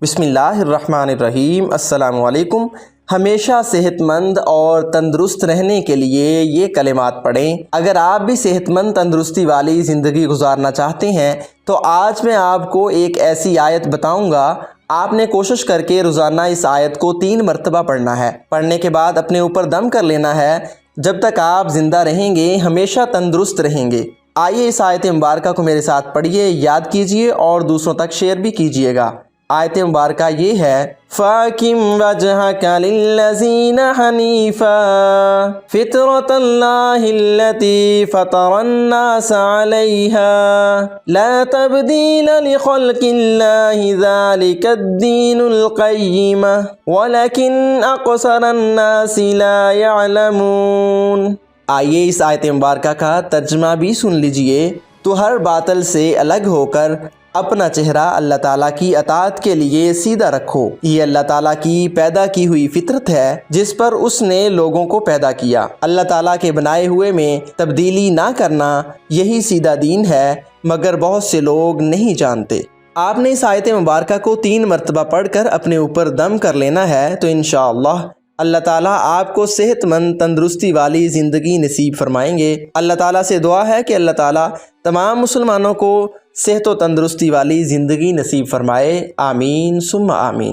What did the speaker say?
بسم اللہ الرحمن الرحیم۔ السلام علیکم۔ ہمیشہ صحت مند اور تندرست رہنے کے لیے یہ کلمات پڑھیں۔ اگر آپ بھی صحت مند تندرستی والی زندگی گزارنا چاہتے ہیں تو آج میں آپ کو ایک ایسی آیت بتاؤں گا۔ آپ نے کوشش کر کے روزانہ اس آیت کو 3 مرتبہ پڑھنا ہے۔ پڑھنے کے بعد اپنے اوپر دم کر لینا ہے۔ جب تک آپ زندہ رہیں گے ہمیشہ تندرست رہیں گے۔ آئیے اس آیت مبارکہ کو میرے ساتھ پڑھیے، یاد کیجئے اور دوسروں تک شیئر بھی کیجئے گا۔ آیت مبارکہ یہ ہے، فَأَقِمْ وَجْهَكَ لِلَّذِينَ حَنِيفًا فِطْرَةَ اللَّهِ الَّتِي فَطَرَ النَّاسَ عَلَيْهَا لَا تَبْدِيلَ لِخَلْقِ اللَّهِ ذَلِكَ الدِّينُ الْقَيِّمُ وَلَكِنَّ أَكْثَرَ النَّاسِ لَا يَعْلَمُونَ۔ آئیے اس آیت مبارکہ کا ترجمہ بھی سن لیجئے۔ تو ہر باطل سے الگ ہو کر اپنا چہرہ اللہ تعالیٰ کی اطاعت کے لیے سیدھا رکھو۔ یہ اللہ تعالیٰ کی پیدا کی ہوئی فطرت ہے جس پر اس نے لوگوں کو پیدا کیا۔ اللہ تعالیٰ کے بنائے ہوئے میں تبدیلی نہ کرنا یہی سیدھا دین ہے، مگر بہت سے لوگ نہیں جانتے۔ آپ نے اس آیت مبارکہ کو 3 مرتبہ پڑھ کر اپنے اوپر دم کر لینا ہے تو انشاءاللہ اللہ تعالیٰ آپ کو صحت مند تندرستی والی زندگی نصیب فرمائیں گے۔ اللہ تعالیٰ سے دعا ہے کہ اللہ تعالیٰ تمام مسلمانوں کو صحت و تندرستی والی زندگی نصیب فرمائے۔ آمین ثم آمین۔